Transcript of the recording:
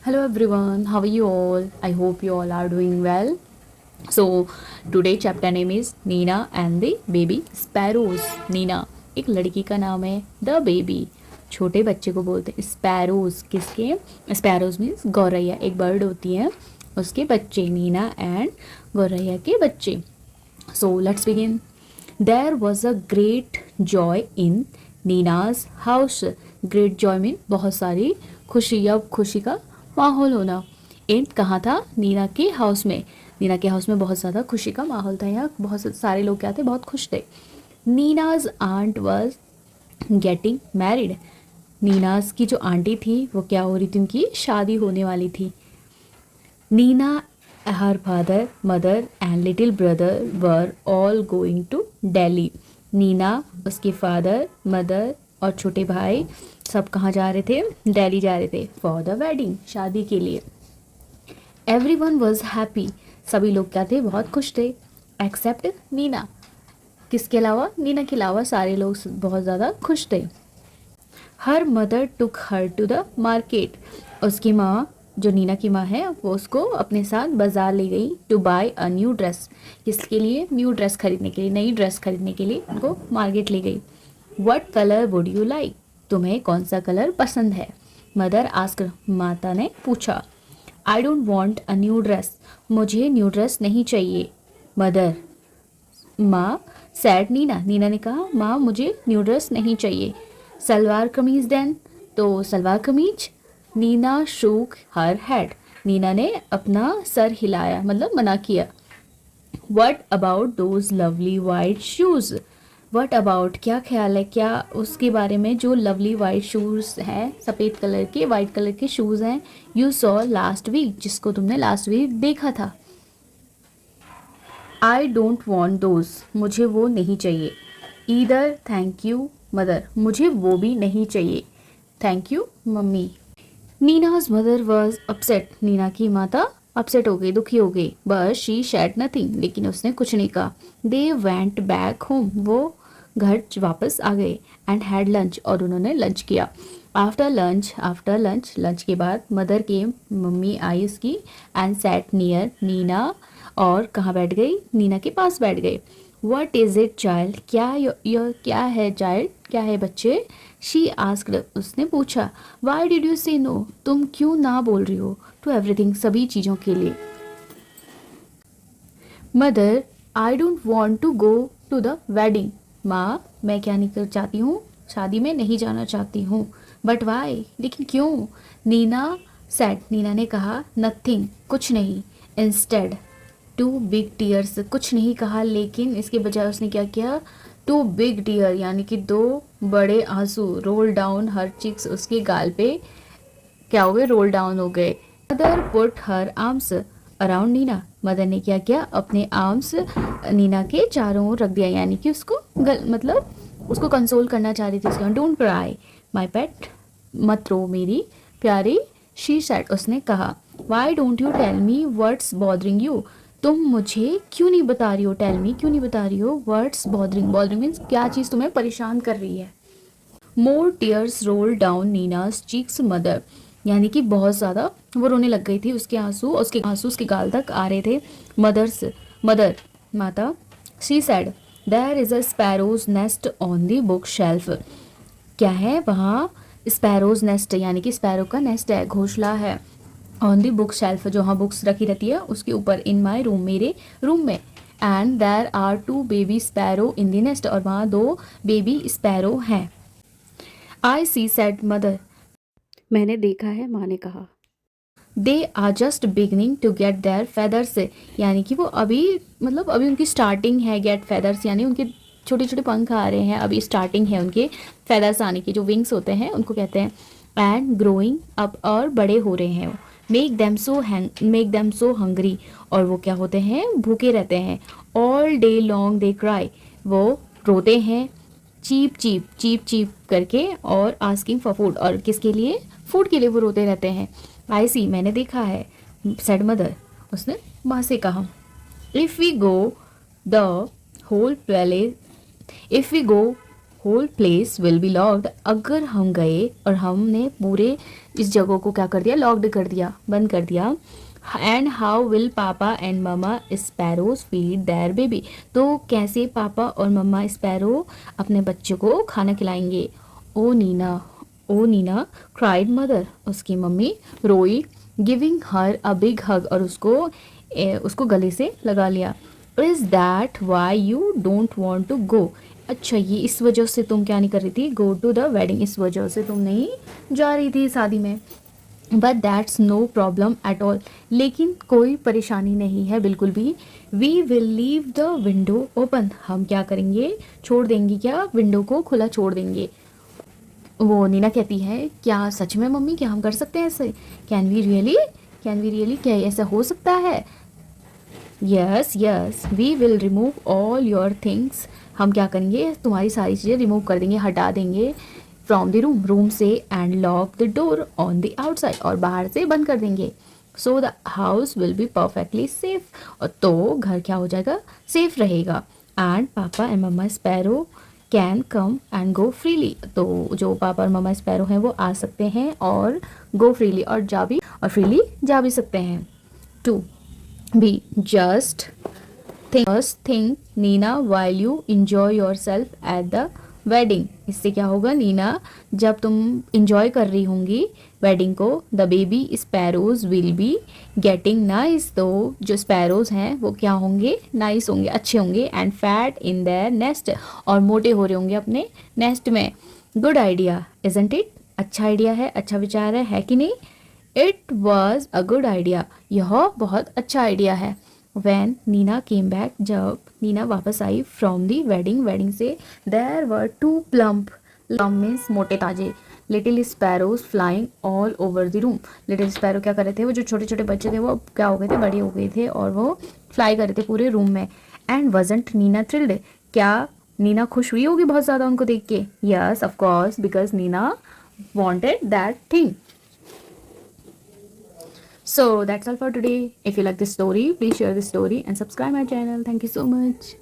Hello everyone, how are you all? I hope you all are doing well. So, today chapter name is Nina and the Baby Sparrows. Nina एक लड़की का नाम है, the baby छोटे बच्चे को बोलते हैं स्पैरोज. किसके? स्पैरोज मीन्स गौरैया, एक बर्ड होती है, उसके बच्चे. नीना एंड गौरैया के बच्चे. So let's begin. There was a great joy in Nina's house. Great joy mean बहुत सारी खुशी या खुशी का माहौल होना. इन कहाँ था? नीना के हाउस में. नीना के हाउस में बहुत ज़्यादा खुशी का माहौल था. यहाँ बहुत सारे लोग क्या थे? बहुत खुश थे. Nina's aunt was getting married. Nina's की जो आंटी थी वो क्या हो रही थी? उनकी शादी होने वाली थी. Nina, her father, mother and little brother were all going to Delhi. Nina, उसके फादर, मदर और छोटे भाई सब कहाँ जा रहे थे? दिल्ली जा रहे थे फॉर द वेडिंग, शादी के लिए. Every one was happy. सभी लोग क्या थे? बहुत खुश थे. एक्सेप्ट नीना. किसके अलावा? नीना के अलावा सारे लोग बहुत ज़्यादा खुश थे. Her mother took her to the market. उसकी माँ, जो नीना की माँ है, वो उसको अपने साथ बाजार ले गई. To buy a new dress. किसके लिए? न्यू ड्रेस खरीदने के लिए, नई ड्रेस खरीदने के लिए उनको मार्केट ले गई. What colour would you like. तुम्हें कौन सा कलर पसंद है? Mother asked. माता ने पूछा. आई don't want a new dress. मुझे न्यू ड्रेस नहीं चाहिए. मदर, माँ सैड नीना. नीना ने कहा, माँ मुझे न्यू ड्रेस नहीं चाहिए. सलवार कमीज देन. तो सलवार कमीज. Nina shook her head. Nina ने अपना सर हिलाया, मतलब मना किया. What about those lovely white shoes. What about, क्या ख्याल है, क्या उसके बारे में जो लवली वाइट शूज़ हैं, सफ़ेद कलर के, वाइट कलर के शूज़ हैं, यू सॉ लास्ट वीक, जिसको तुमने लास्ट वीक देखा था. I don't want those. मुझे वो नहीं चाहिए. ईदर. Thank you mother. मुझे वो भी नहीं चाहिए. Thank you mummy. Nina's mother was upset. Nina की माता अपसेट हो गई, दुखी हो गई. बस शी शेड नथिंग. लेकिन उसने कुछ नहीं कहा. They went back home. वो घर वापस आ गए. And had lunch. और उन्होंने लंच किया. आफ्टर लंच, लंच के बाद मदर के, मम्मी आई उसकी. And sat near Nina. और कहाँ बैठ गई? नीना के पास बैठ गए. What is it child. क्या है चाइल्ड, क्या है बच्चे? She asked. उसने पूछा. Why did you say no. तुम क्यों ना बोल रही हो? टू एवरीथिंग, सभी चीज़ों के लिए. Mother, I don't want to go to the wedding. माँ, मैं क्या नहीं कर चाहती हूँ? शादी में नहीं जाना चाहती हूँ. बट वाई, लेकिन क्यों? नीना सेड. नीना ने कहा. नथिंग, कुछ नहीं. Instead, two big tears. कुछ नहीं कहा, लेकिन इसके बजाय उसने क्या किया? टू बिग टीयर, यानी कि दो बड़े आंसू. रोल डाउन हर चिक्स. उसके गाल पे क्या हो गए? रोल डाउन हो गए. Mother put her arms around Nina. Mother ने क्या किया? अपने आर्म्स नीना के चारों ओर रख दिया, यानी कि उसको मतलब उसको कंसोल करना चाह रही थी. उसके डोंट क्राई माई पेट. मत रो मेरी प्यारी. She said. उसने कहा. Why don't you tell me what's bothering you. तुम मुझे क्यों नहीं बता रही हो? टेल मी, क्यों नहीं बता रही हो? Words bothering. बॉदरिंग मीन्स क्या चीज़ तुम्हें परेशान कर रही है. More tears roll down Nina's cheeks. Mother, यानी कि बहुत ज़्यादा वो रोने लग गई थी. उसके आंसू उसके गाल तक आ रहे थे. मदर, माता. She said. There is a sparrow's nest on the book shelf. क्या है वहाँ? स्पैरोज नेस्ट, यानी कि स्पैरो का नेस्ट है, घोंसला है. ऑन दी बुक शेल्फ, जो हाँ बुक्स रखी रहती है उसके ऊपर. इन माई रूम, मेरे रूम में. And there are two baby sparrow in the nest. और वहाँ दो बेबी स्पैरो हैं. I see said mother. मैंने देखा है, माँ ने कहा. They are just beginning to get their feathers. यानी कि वो अभी, मतलब अभी उनकी स्टार्टिंग है. गेट फेदर्स यानी उनके छोटे छोटे पंख आ रहे हैं, अभी स्टार्टिंग है उनके फेदर्स आने की. जो विंग्स होते हैं उनको कहते हैं. एंड ग्रोइंग अप, और बड़े हो रहे हैं वो. Make them so hungry. और वो क्या होते हैं? भूखे रहते हैं. All day long they cry. वो रोते हैं चीप चीप करके. और आस्किंग फॉर फूड. और किसके लिए? फूड के लिए वो रोते रहते हैं. आई सी, मैंने देखा है. Said mother. उसने माँ से कहा. If we go the whole place if we go whole place will be locked, अगर हम गए और हमने पूरे इस जगह को क्या कर दिया, लॉक्ड कर दिया, बंद कर दिया। And how will papa and mamma sparrows feed their baby, तो कैसे पापा और मम्मा स्पैरो अपने बच्चे को खाना खिलाएंगे। Oh Nina, oh Nina cried mother, उसकी मम्मी रोई। Giving her a big hug, और उसको गले से लगा लिया। Is that why you don't want to go, अच्छा ये इस वजह से तुम क्या नहीं कर रही थी, गो टू द वेडिंग, इस वजह से तुम नहीं जा रही थी शादी में। But that's no problem at all, लेकिन कोई परेशानी नहीं है बिल्कुल भी। We will leave the window open, हम क्या करेंगे, छोड़ देंगे, क्या विंडो को खुला छोड़ देंगे। वो नीना कहती है, क्या सच में मम्मी, क्या हम कर सकते हैं ऐसे, can we really, can we really, क्या ऐसा हो सकता है। Yes yes we will remove all your things, हम क्या करेंगे, तुम्हारी सारी चीज़ें रिमूव कर देंगे, हटा देंगे। फ्रॉम द रूम, रूम से, and lock the door on the outside, और बाहर से बंद कर देंगे। So the house will be perfectly safe, और तो घर क्या हो जाएगा, सेफ रहेगा। And papa and mamma sparrow can come and go freely, तो जो पापा और मम्मा स्पैरो हैं वो आ सकते हैं और गो फ्रीली, और फ्रीली जा भी सकते हैं। To be just think Nina while you enjoy yourself at the wedding, इससे क्या होगा, नीना जब तुम इंजॉय कर रही होंगी वेडिंग को, the baby sparrows will be getting nice, तो जो स्पैरोज हैं वो क्या होंगे, नाइस होंगे, अच्छे होंगे। And fat in their nest, और मोटे हो रहे होंगे अपने नेस्ट में। गुड आइडिया इजंट इट, अच्छा आइडिया है विचार है कि नहीं। It was a good idea, यह बहुत अच्छा आइडिया है। वैन नीना केम बैक, जब नीना वापस आई फ्रॉम दी वेडिंग, वेडिंग से, there were two plump, plump means मोटे ताजे, little sparrows flying all over the room, little sparrow क्या कर रहे थे, वो जो छोटे छोटे बच्चे थे वो क्या हो गए थे, बड़े हो गए थे, और वो फ्लाई कर रहे थे पूरे रूम में। एंड वजंट नीना थ्रिल्ड, क्या नीना खुश हुई होगी बहुत ज़्यादा उनको देख के। Yes of course, because Nina wanted that thing. So that's all for today. If you like this story, please share this story and subscribe my channel. Thank you so much.